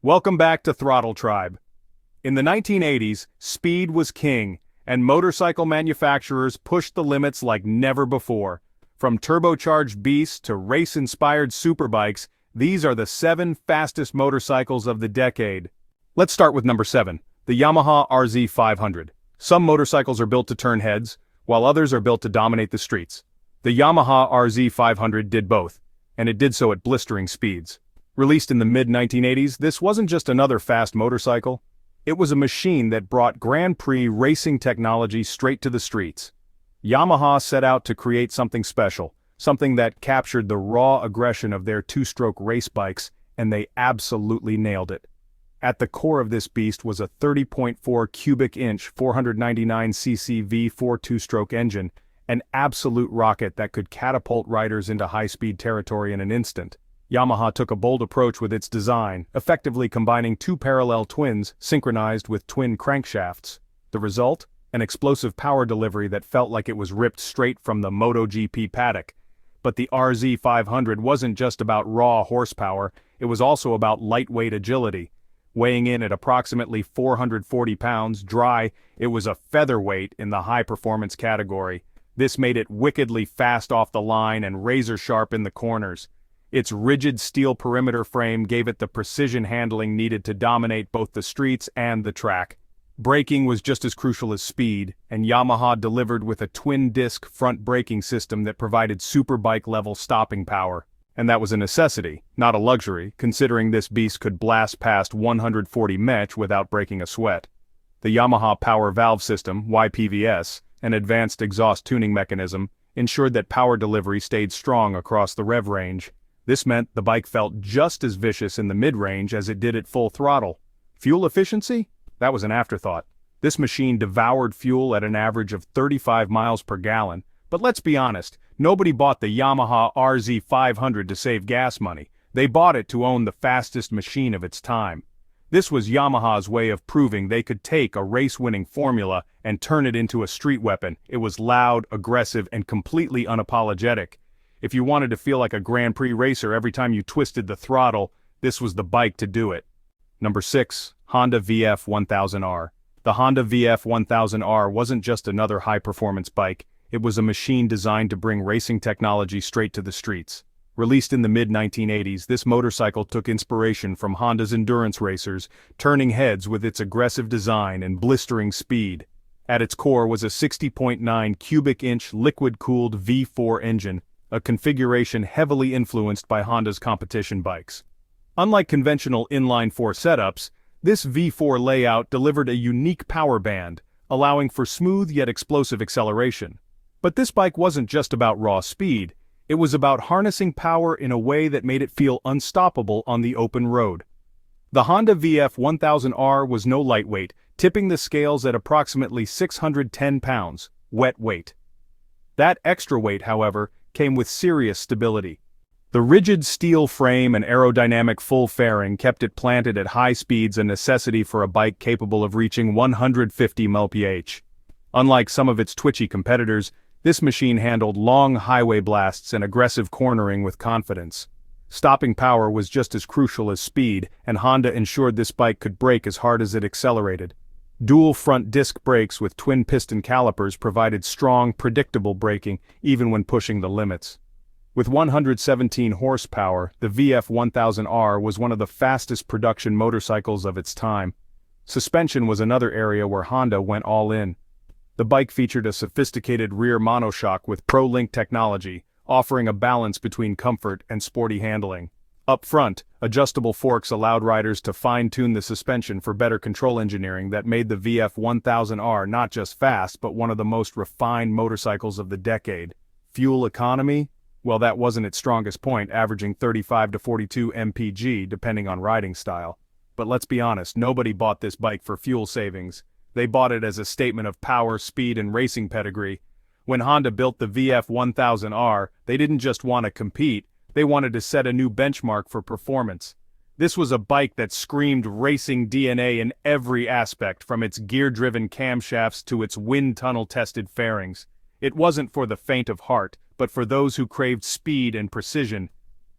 Welcome back to Throttle Tribe. In the 1980s, speed was king, and motorcycle manufacturers pushed the limits like never before. From turbocharged beasts to race-inspired superbikes, these are the 7 fastest motorcycles of the decade. Let's start with number 7, the Yamaha RZ500. Some motorcycles are built to turn heads, while others are built to dominate the streets. The Yamaha RZ500 did both, and it did so at blistering speeds. Released in the mid-1980s, this wasn't just another fast motorcycle. It was a machine that brought Grand Prix racing technology straight to the streets. Yamaha set out to create something special, something that captured the raw aggression of their two-stroke race bikes, and they absolutely nailed it. At the core of this beast was a 30.4 cubic inch 499cc V4 two-stroke engine, an absolute rocket that could catapult riders into high-speed territory in an instant. Yamaha took a bold approach with its design, effectively combining 2 parallel twins synchronized with twin crankshafts. The result? An explosive power delivery that felt like it was ripped straight from the MotoGP paddock. But the RZ500 wasn't just about raw horsepower, it was also about lightweight agility. Weighing in at approximately 440 pounds dry, it was a featherweight in the high-performance category. This made it wickedly fast off the line and razor-sharp in the corners. Its rigid steel perimeter frame gave it the precision handling needed to dominate both the streets and the track. Braking was just as crucial as speed, and Yamaha delivered with a twin-disc front braking system that provided superbike-level stopping power. And that was a necessity, not a luxury, considering this beast could blast past 140 mph without breaking a sweat. The Yamaha Power Valve System, YPVS, an advanced exhaust tuning mechanism, ensured that power delivery stayed strong across the rev range. This meant the bike felt just as vicious in the mid-range as it did at full throttle. Fuel efficiency? That was an afterthought. This machine devoured fuel at an average of 35 miles per gallon. But let's be honest, nobody bought the Yamaha RZ500 to save gas money. They bought it to own the fastest machine of its time. This was Yamaha's way of proving they could take a race-winning formula and turn it into a street weapon. It was loud, aggressive, and completely unapologetic. If you wanted to feel like a Grand Prix racer every time you twisted the throttle, this was the bike to do it. Number 6, Honda VF1000R. The Honda VF1000R wasn't just another high-performance bike, it was a machine designed to bring racing technology straight to the streets. Released in the mid-1980s, this motorcycle took inspiration from Honda's endurance racers, turning heads with its aggressive design and blistering speed. At its core was a 60.9 cubic inch liquid-cooled V4 engine, a configuration heavily influenced by Honda's competition bikes. Unlike conventional inline-4 setups, this V4 layout delivered a unique power band, allowing for smooth yet explosive acceleration. But this bike wasn't just about raw speed, it was about harnessing power in a way that made it feel unstoppable on the open road. The Honda VF1000R was no lightweight, tipping the scales at approximately 610 pounds, wet weight. That extra weight, however, came with serious stability. The rigid steel frame and aerodynamic full fairing kept it planted at high speeds, a necessity for a bike capable of reaching 150 mph. Unlike some of its twitchy competitors, this machine handled long highway blasts and aggressive cornering with confidence. Stopping power was just as crucial as speed, and Honda ensured this bike could brake as hard as it accelerated. Dual front disc brakes with twin piston calipers provided strong, predictable braking even when pushing the limits. With 117 horsepower, the VF1000R was one of the fastest production motorcycles of its time. Suspension was another area where Honda went all in. The bike featured a sophisticated rear monoshock with ProLink technology, offering a balance between comfort and sporty handling. Up front, adjustable forks allowed riders to fine-tune the suspension for better control engineering that made the VF1000R not just fast but one of the most refined motorcycles of the decade. Fuel economy? Well, that wasn't its strongest point, averaging 35 to 42 mpg depending on riding style. But let's be honest, nobody bought this bike for fuel savings. They bought it as a statement of power, speed, and racing pedigree. When Honda built the VF1000R, they didn't just want to compete, they wanted to set a new benchmark for performance. This was a bike that screamed racing DNA in every aspect, from its gear-driven camshafts to its wind tunnel-tested fairings. It wasn't for the faint of heart, but for those who craved speed and precision.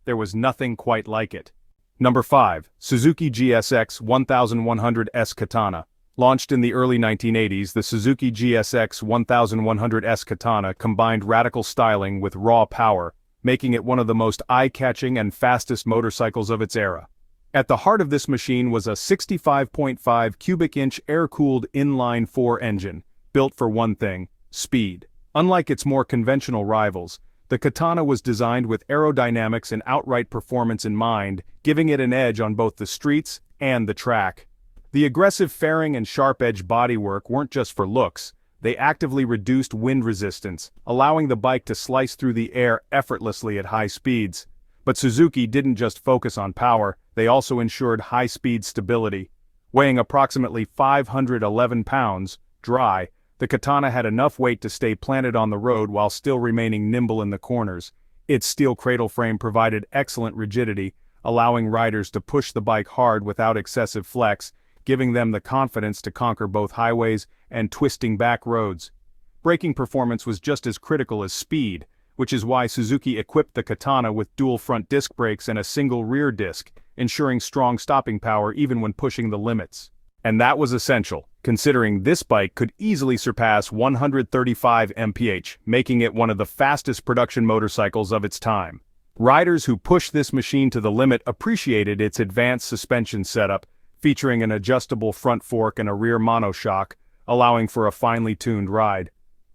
There was nothing quite like it. Number 5. Suzuki GSX 1100S Katana. Launched in the early 1980s, the Suzuki GSX 1100S Katana combined radical styling with raw power, making it one of the most eye-catching and fastest motorcycles of its era. At the heart of this machine was a 65.5 cubic inch air-cooled inline-4 engine, built for one thing: speed. Unlike its more conventional rivals, the Katana was designed with aerodynamics and outright performance in mind, giving it an edge on both the streets and the track. The aggressive fairing and sharp-edge bodywork weren't just for looks, they actively reduced wind resistance, allowing the bike to slice through the air effortlessly at high speeds. But Suzuki didn't just focus on power, they also ensured high-speed stability. Weighing approximately 511 pounds, dry, the Katana had enough weight to stay planted on the road while still remaining nimble in the corners. Its steel cradle frame provided excellent rigidity, allowing riders to push the bike hard without excessive flex, giving them the confidence to conquer both highways and twisting back roads. Braking performance was just as critical as speed, which is why Suzuki equipped the Katana with dual front disc brakes and a single rear disc, ensuring strong stopping power even when pushing the limits. And that was essential, considering this bike could easily surpass 135 mph, making it one of the fastest production motorcycles of its time. Riders who pushed this machine to the limit appreciated its advanced suspension setup, featuring an adjustable front fork and a rear monoshock, allowing for a finely tuned ride.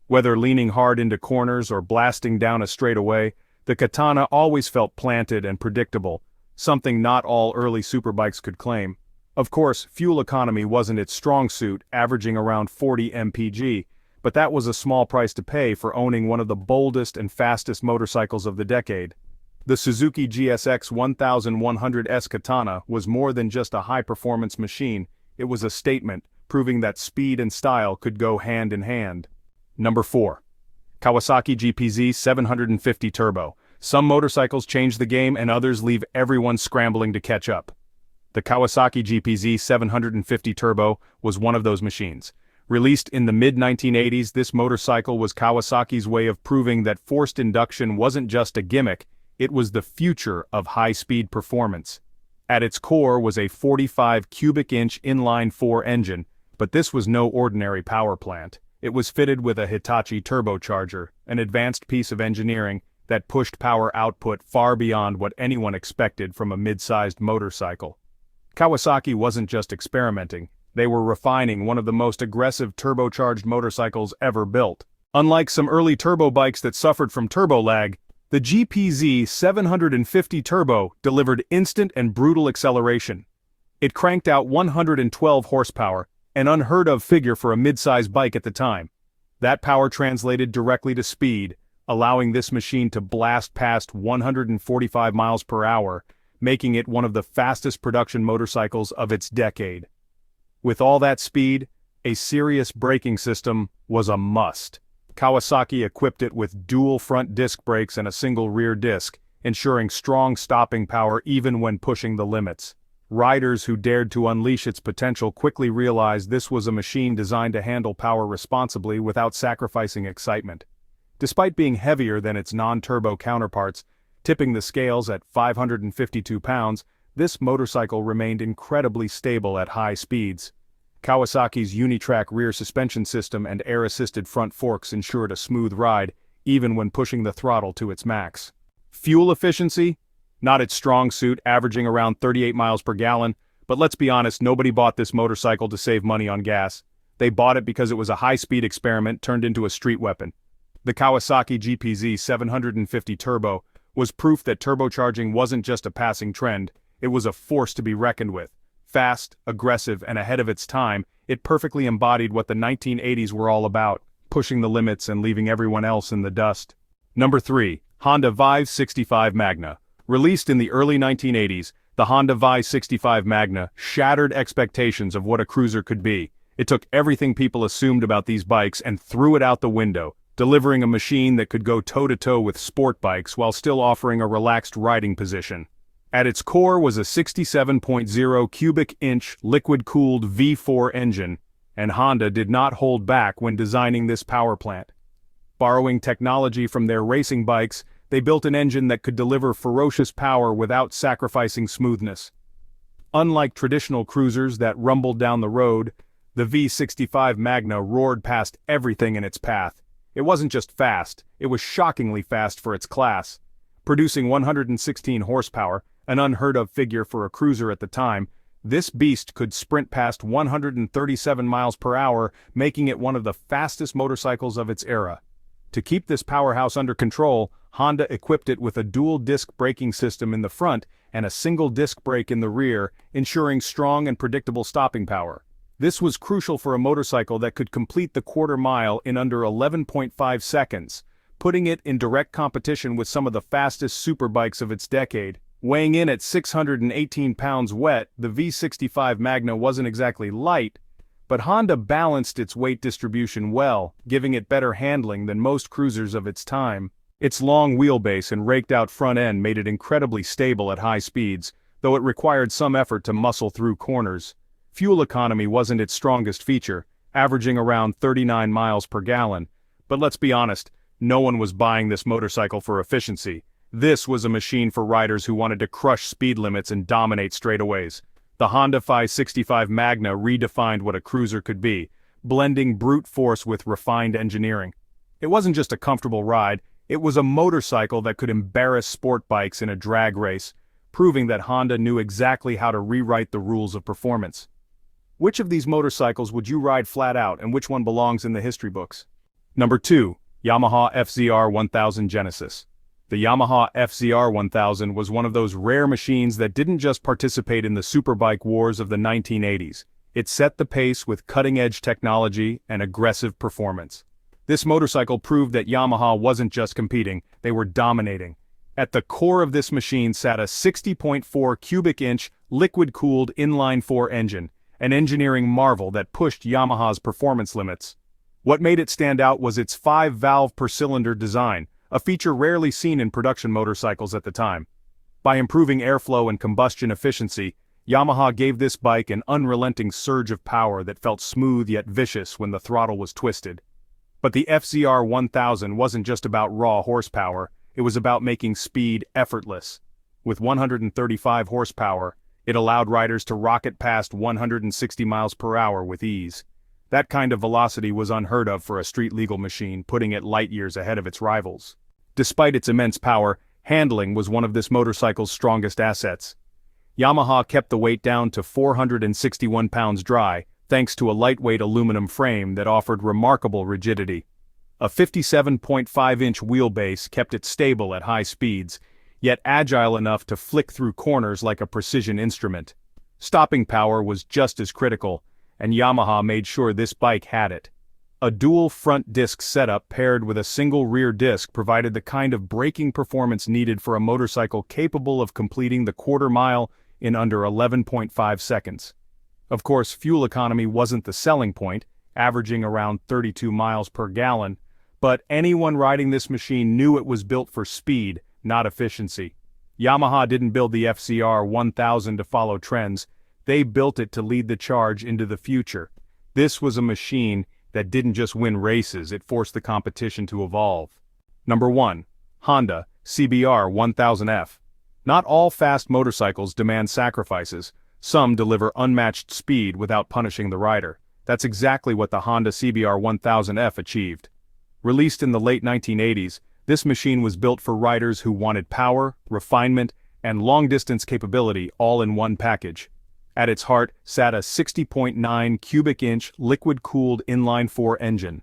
Whether leaning hard into corners or blasting down a straightaway, the Katana always felt planted and predictable, something not all early superbikes could claim. Of course, fuel economy wasn't its strong suit, averaging around 40 mpg, but that was a small price to pay for owning one of the boldest and fastest motorcycles of the decade. The Suzuki GSX 1100S Katana was more than just a high-performance machine, it was a statement, proving that speed and style could go hand in hand. Number 4. Kawasaki GPZ 750 Turbo. Some motorcycles change the game and others leave everyone scrambling to catch up. The Kawasaki GPZ 750 Turbo was one of those machines. Released in the mid-1980s, this motorcycle was Kawasaki's way of proving that forced induction wasn't just a gimmick, it was the future of high-speed performance. At its core was a 45 cubic inch inline-4 engine, but this was no ordinary power plant. It was fitted with a Hitachi turbocharger, an advanced piece of engineering that pushed power output far beyond what anyone expected from a mid-sized motorcycle. Kawasaki wasn't just experimenting, they were refining one of the most aggressive turbocharged motorcycles ever built. Unlike some early turbo bikes that suffered from turbo lag, the GPZ 750 Turbo delivered instant and brutal acceleration. It cranked out 112 horsepower, an unheard-of figure for a mid-size bike at the time. That power translated directly to speed, allowing this machine to blast past 145 miles per hour, making it one of the fastest production motorcycles of its decade. With all that speed, a serious braking system was a must. Kawasaki equipped it with dual front disc brakes and a single rear disc, ensuring strong stopping power even when pushing the limits. Riders who dared to unleash its potential quickly realized this was a machine designed to handle power responsibly without sacrificing excitement. Despite being heavier than its non-turbo counterparts, tipping the scales at 552 pounds, this motorcycle remained incredibly stable at high speeds. Kawasaki's Unitrack rear suspension system and air-assisted front forks ensured a smooth ride, even when pushing the throttle to its max. Fuel efficiency? Not its strong suit, averaging around 38 miles per gallon, but let's be honest, nobody bought this motorcycle to save money on gas. They bought it because it was a high-speed experiment turned into a street weapon. The Kawasaki GPZ 750 Turbo was proof that turbocharging wasn't just a passing trend, it was a force to be reckoned with. Fast, aggressive, and ahead of its time, it perfectly embodied what the 1980s were all about, pushing the limits and leaving everyone else in the dust. Number 3. Honda Vive 65 Magna. Released in the early 1980s, the Honda Vive 65 Magna shattered expectations of what a cruiser could be. It took everything people assumed about these bikes and threw it out the window, delivering a machine that could go toe-to-toe with sport bikes while still offering a relaxed riding position. At its core was a 67.0 cubic inch liquid-cooled V4 engine, and Honda did not hold back when designing this power plant. Borrowing technology from their racing bikes, They built an engine that could deliver ferocious power without sacrificing smoothness. Unlike traditional cruisers that rumbled down the road, the V65 Magna roared past everything in its path. It wasn't just fast, it was shockingly fast for its class. Producing 116 horsepower, an unheard-of figure for a cruiser at the time, this beast could sprint past 137 miles per hour, making it one of the fastest motorcycles of its era. To keep this powerhouse under control, Honda equipped it with a dual-disc braking system in the front and a single-disc brake in the rear, ensuring strong and predictable stopping power. This was crucial for a motorcycle that could complete the quarter mile in under 11.5 seconds, putting it in direct competition with some of the fastest superbikes of its decade. Weighing in at 618 pounds wet, the V65 Magna wasn't exactly light, but Honda balanced its weight distribution well, giving it better handling than most cruisers of its time. Its long wheelbase and raked-out front end made it incredibly stable at high speeds, though it required some effort to muscle through corners. Fuel economy wasn't its strongest feature, averaging around 39 miles per gallon. But let's be honest, no one was buying this motorcycle for efficiency. This was a machine for riders who wanted to crush speed limits and dominate straightaways. The Honda 565 Magna redefined what a cruiser could be, blending brute force with refined engineering. It wasn't just a comfortable ride, it was a motorcycle that could embarrass sport bikes in a drag race, proving that Honda knew exactly how to rewrite the rules of performance. Which of these motorcycles would you ride flat out, and which one belongs in the history books? Number 2. Yamaha FZR 1000 Genesis. The Yamaha FZR 1000 was one of those rare machines that didn't just participate in the superbike wars of the 1980s. It set the pace with cutting-edge technology and aggressive performance. This motorcycle proved that Yamaha wasn't just competing, they were dominating. At the core of this machine sat a 60.4 cubic inch liquid-cooled inline-4 engine, an engineering marvel that pushed Yamaha's performance limits. What made it stand out was its 5-valve per-cylinder design, a feature rarely seen in production motorcycles at the time. By improving airflow and combustion efficiency, Yamaha gave this bike an unrelenting surge of power that felt smooth yet vicious when the throttle was twisted. But the FZR 1000 wasn't just about raw horsepower, it was about making speed effortless. With 135 horsepower, it allowed riders to rocket past 160 miles per hour with ease. That kind of velocity was unheard of for a street-legal machine, putting it light years ahead of its rivals. Despite its immense power, handling was one of this motorcycle's strongest assets. Yamaha kept the weight down to 461 pounds dry, thanks to a lightweight aluminum frame that offered remarkable rigidity. A 57.5-inch wheelbase kept it stable at high speeds, yet agile enough to flick through corners like a precision instrument. Stopping power was just as critical, and Yamaha made sure this bike had it. A dual front disc setup paired with a single rear disc provided the kind of braking performance needed for a motorcycle capable of completing the quarter mile in under 11.5 seconds. Of course, fuel economy wasn't the selling point, averaging around 32 miles per gallon, but anyone riding this machine knew it was built for speed, not efficiency. Yamaha didn't build the FZR 1000 to follow trends, they built it to lead the charge into the future. This was a machine that didn't just win races, it forced the competition to evolve. Number 1. Honda CBR 1000F. Not all fast motorcycles demand sacrifices. Some deliver unmatched speed without punishing the rider. That's exactly what the Honda CBR 1000F achieved. Released in the late 1980s, this machine was built for riders who wanted power, refinement, and long-distance capability all in one package. At its heart sat a 60.9 cubic inch liquid-cooled inline-4 engine.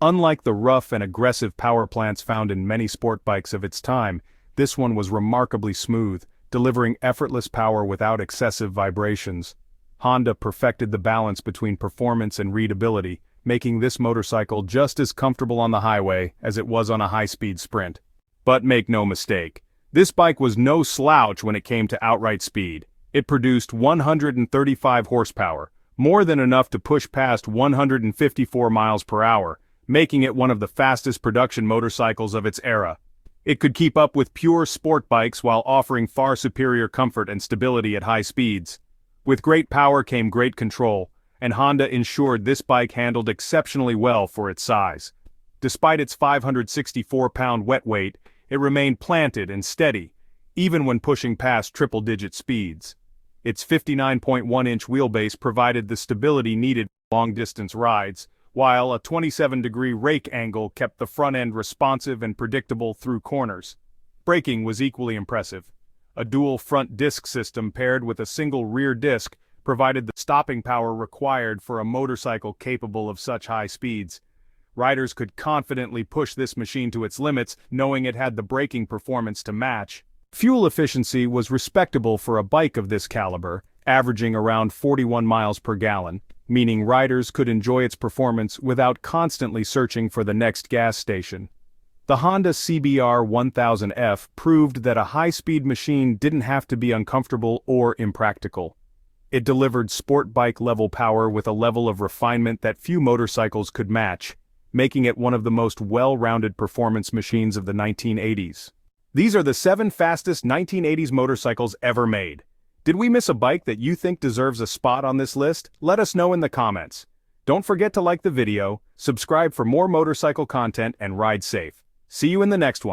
Unlike the rough and aggressive power plants found in many sport bikes of its time, this one was remarkably smooth, delivering effortless power without excessive vibrations. Honda perfected the balance between performance and readability, making this motorcycle just as comfortable on the highway as it was on a high-speed sprint. But make no mistake, this bike was no slouch when it came to outright speed. It produced 135 horsepower, more than enough to push past 154 miles per hour, making it one of the fastest production motorcycles of its era. It could keep up with pure sport bikes while offering far superior comfort and stability at high speeds. With great power came great control, and Honda ensured this bike handled exceptionally well for its size. Despite its 564-pound wet weight, it remained planted and steady, even when pushing past triple-digit speeds. Its 59.1-inch wheelbase provided the stability needed for long-distance rides, while a 27-degree rake angle kept the front end responsive and predictable through corners. Braking was equally impressive. A dual front disc system paired with a single rear disc provided the stopping power required for a motorcycle capable of such high speeds. Riders could confidently push this machine to its limits, knowing it had the braking performance to match. Fuel efficiency was respectable for a bike of this caliber, averaging around 41 miles per gallon, meaning riders could enjoy its performance without constantly searching for the next gas station. The Honda CBR 1000F proved that a high-speed machine didn't have to be uncomfortable or impractical. It delivered sport bike-level power with a level of refinement that few motorcycles could match, making it one of the most well-rounded performance machines of the 1980s. These are the 7 fastest 1980s motorcycles ever made. Did we miss a bike that you think deserves a spot on this list? Let us know in the comments. Don't forget to like the video, subscribe for more motorcycle content, and ride safe. See you in the next one.